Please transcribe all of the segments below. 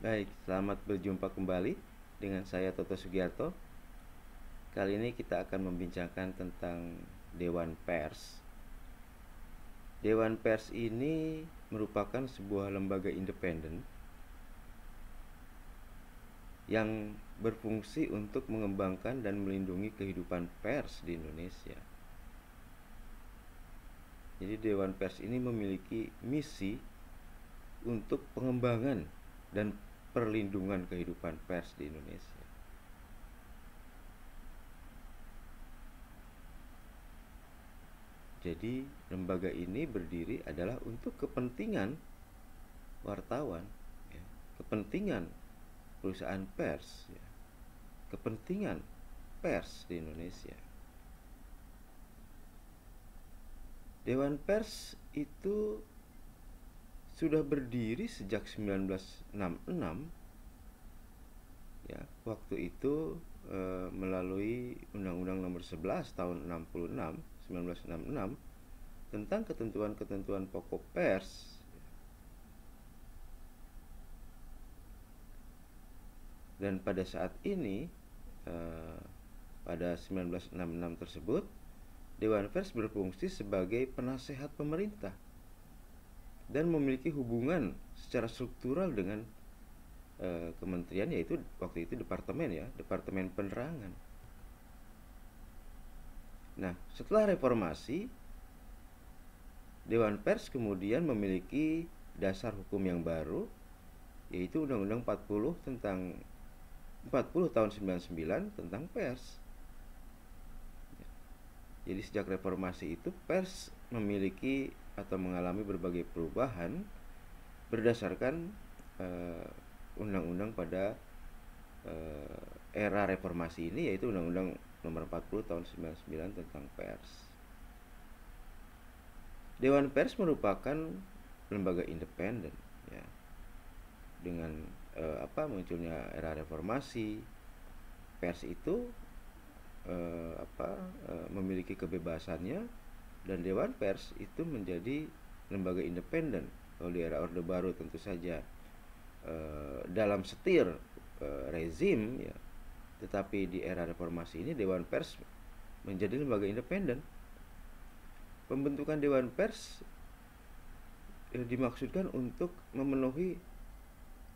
Baik, selamat berjumpa kembali dengan saya Toto Sugiarto. Kali ini kita akan membincangkan tentang Dewan Pers. Dewan Pers ini merupakan sebuah lembaga independen yang berfungsi untuk mengembangkan dan melindungi kehidupan pers di Indonesia. Jadi Dewan Pers ini memiliki misi untuk pengembangan dan perlindungan kehidupan pers di Indonesia. Jadi lembaga ini berdiri adalah untuk kepentingan wartawan, ya, kepentingan perusahaan pers, ya, kepentingan pers di Indonesia. Dewan Pers itu sudah berdiri sejak 1966, ya. Waktu itu melalui Undang-Undang Nomor 11 tahun 1966 tentang ketentuan-ketentuan pokok pers. Dan pada saat ini pada 1966 tersebut, Dewan Pers berfungsi sebagai penasehat pemerintah dan memiliki hubungan secara struktural dengan kementerian, yaitu waktu itu Departemen Penerangan. Nah, setelah reformasi, Dewan Pers kemudian memiliki dasar hukum yang baru, yaitu Undang-Undang 40 tahun 99 tentang pers. Jadi sejak reformasi itu pers memiliki atau mengalami berbagai perubahan berdasarkan undang-undang pada era reformasi ini, yaitu Undang-Undang Nomor 40 tahun 99 tentang pers. Dewan Pers merupakan lembaga independen, ya. Dengan munculnya era reformasi, pers itu memiliki kebebasannya, dan Dewan Pers itu menjadi lembaga independen. Kalau di era Orde Baru tentu saja dalam setir rezim, ya, tetapi di era reformasi ini Dewan Pers menjadi lembaga independen. Pembentukan Dewan Pers dimaksudkan untuk memenuhi,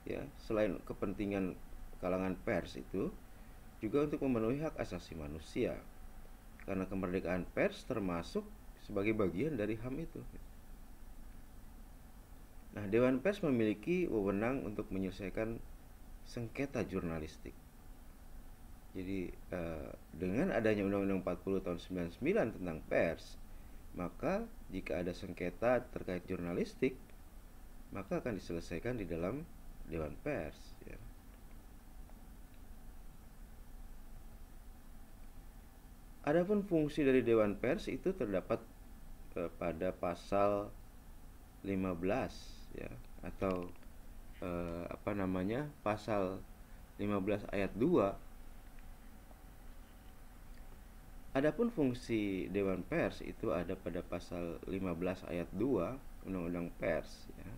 ya, selain kepentingan kalangan pers itu juga untuk memenuhi hak asasi manusia, karena kemerdekaan pers termasuk sebagai bagian dari HAM itu. Nah, Dewan Pers memiliki wewenang untuk menyelesaikan sengketa jurnalistik. Jadi dengan adanya Undang-Undang 40 tahun 99 tentang pers, maka jika ada sengketa terkait jurnalistik, maka akan diselesaikan di dalam Dewan Pers, ya. Adapun fungsi dari Dewan Pers itu terdapat pada pasal 15, ya, atau pasal 15 ayat 2. Adapun fungsi Dewan Pers itu ada pada pasal 15 ayat 2 Undang-Undang Pers, ya.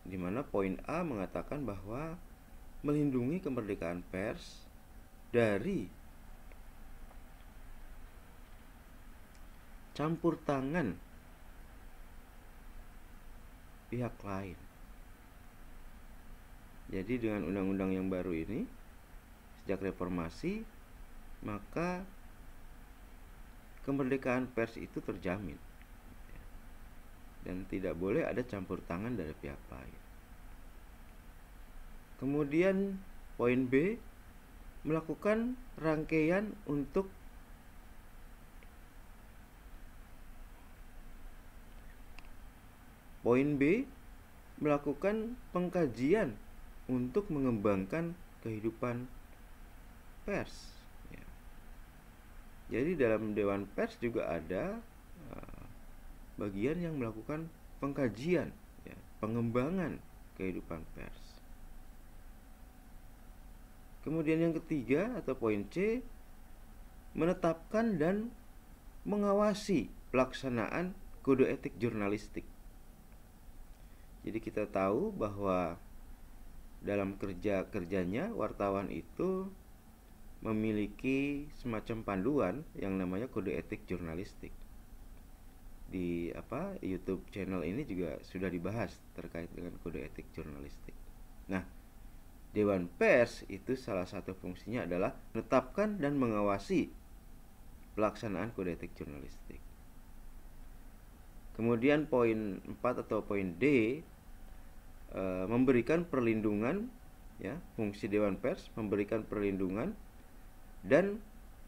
Di mana poin A mengatakan bahwa melindungi kemerdekaan pers dari campur tangan pihak lain. Jadi dengan undang-undang yang baru ini, sejak reformasi, maka kemerdekaan pers itu terjamin, dan tidak boleh ada campur tangan dari pihak lain. Kemudian poin B melakukan rangkaian untuk Poin B melakukan pengkajian untuk mengembangkan kehidupan pers, ya. Jadi dalam Dewan Pers juga ada bagian yang melakukan pengkajian, ya, pengembangan kehidupan pers. Kemudian yang ketiga atau poin C, menetapkan dan mengawasi pelaksanaan kode etik jurnalistik. Jadi kita tahu bahwa dalam kerjanya wartawan itu memiliki semacam panduan yang namanya kode etik jurnalistik. Di YouTube channel ini juga sudah dibahas terkait dengan kode etik jurnalistik. Nah, Dewan Pers itu salah satu fungsinya adalah menetapkan dan mengawasi pelaksanaan kode etik jurnalistik. Kemudian poin 4 atau poin D, memberikan perlindungan, ya, fungsi Dewan Pers memberikan perlindungan dan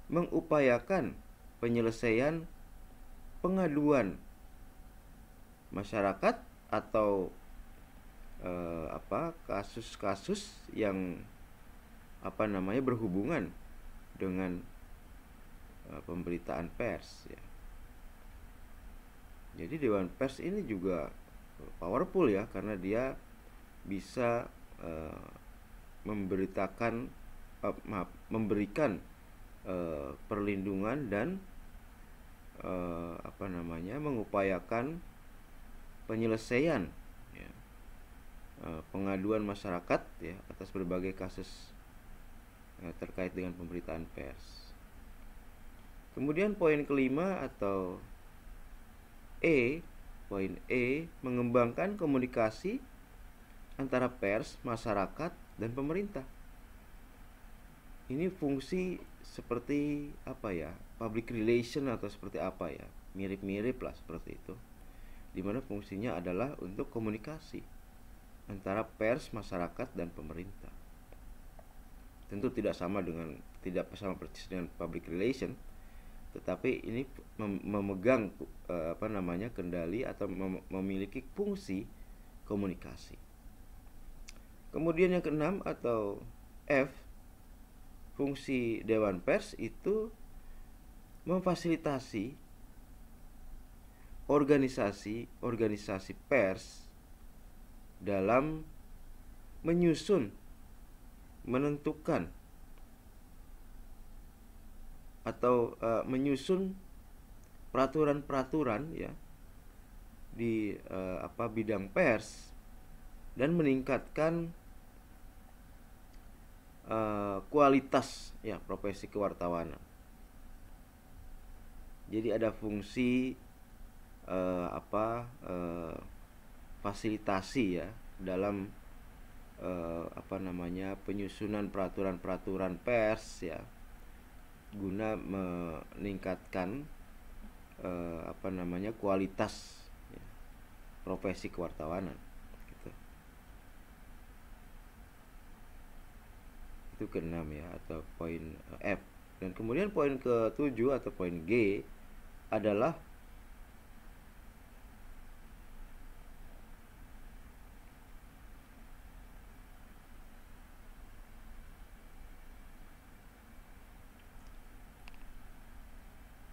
mengupayakan penyelesaian pengaduan masyarakat atau kasus-kasus yang berhubungan dengan pemberitaan pers, ya. Jadi Dewan Pers ini juga powerful, ya, karena dia bisa memberikan perlindungan dan mengupayakan penyelesaian, ya, pengaduan masyarakat, ya, atas berbagai kasus terkait dengan pemberitaan pers. Kemudian poin kelima atau poin E, mengembangkan komunikasi antara pers, masyarakat, dan pemerintah. Ini fungsi seperti public relation atau seperti mirip-mirip lah seperti itu, dimana fungsinya adalah untuk komunikasi antara pers, masyarakat, dan pemerintah. Tentu tidak sama persis dengan public relation, tetapi ini memegang kendali atau memiliki fungsi komunikasi. Kemudian yang keenam atau F, fungsi Dewan Pers itu memfasilitasi organisasi pers dalam menyusun, menentukan atau menyusun peraturan-peraturan, ya, di bidang pers dan meningkatkan kualitas, ya, profesi kewartawanan. Jadi ada fungsi fasilitasi, ya, dalam penyusunan peraturan-peraturan pers, ya, guna meningkatkan kualitas, ya, profesi kewartawanan, gitu. Itu keenam, ya, atau poin F. Dan kemudian poin ke-7 atau poin G adalah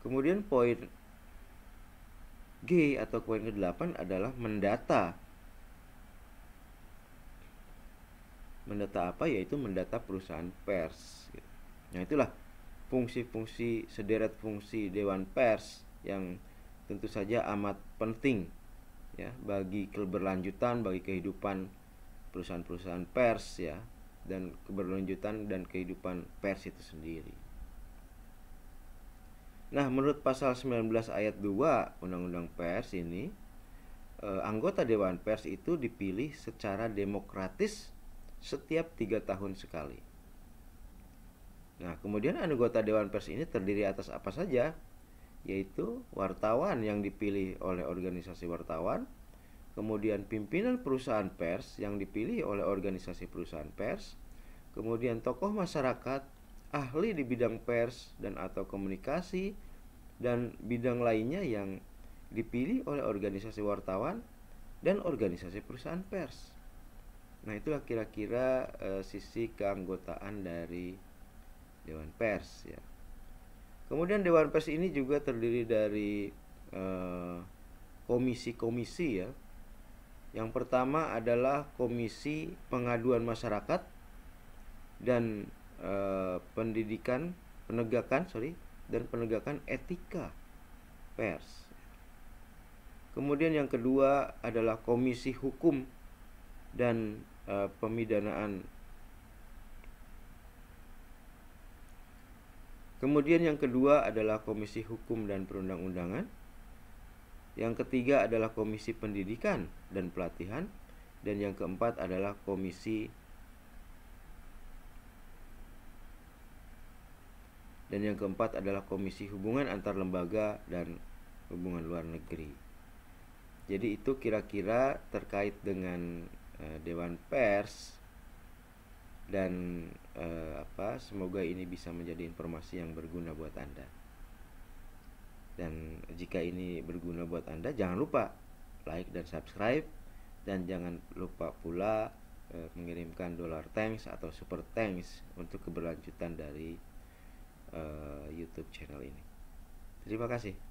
kemudian poin G atau poin ke-8 adalah mendata. Mendata apa? Yaitu mendata perusahaan pers, gitu. Nah, itulah fungsi-fungsi, sederet fungsi Dewan Pers yang tentu saja amat penting, ya, bagi keberlanjutan, bagi kehidupan perusahaan-perusahaan pers, ya, dan keberlanjutan dan kehidupan pers itu sendiri. Nah, menurut pasal 19 ayat 2 Undang-Undang Pers ini, anggota Dewan Pers itu dipilih secara demokratis setiap 3 tahun sekali. Nah, kemudian anggota Dewan Pers ini terdiri atas apa saja? Yaitu wartawan yang dipilih oleh organisasi wartawan, kemudian pimpinan perusahaan pers yang dipilih oleh organisasi perusahaan pers, kemudian tokoh masyarakat, ahli di bidang pers dan atau komunikasi, dan bidang lainnya yang dipilih oleh organisasi wartawan dan organisasi perusahaan pers. Nah, itulah kira-kira sisi keanggotaan dari Dewan Pers, ya. Kemudian Dewan Pers ini juga terdiri dari komisi-komisi, ya. Yang pertama adalah Komisi Pengaduan Masyarakat dan penegakan etika pers. Kemudian yang kedua adalah Komisi Hukum dan Pemidanaan. Kemudian yang kedua adalah Komisi Hukum dan Perundang-undangan. Yang ketiga adalah Komisi Pendidikan dan Pelatihan. Dan yang keempat adalah Komisi Hubungan Antar Lembaga dan Hubungan Luar Negeri. Jadi itu kira-kira terkait dengan Dewan Pers. Dan semoga ini bisa menjadi informasi yang berguna buat Anda. Dan jika ini berguna buat Anda, jangan lupa like dan subscribe. Dan jangan lupa pula mengirimkan $thanks atau super thanks untuk keberlanjutan dari YouTube channel ini. Terima kasih.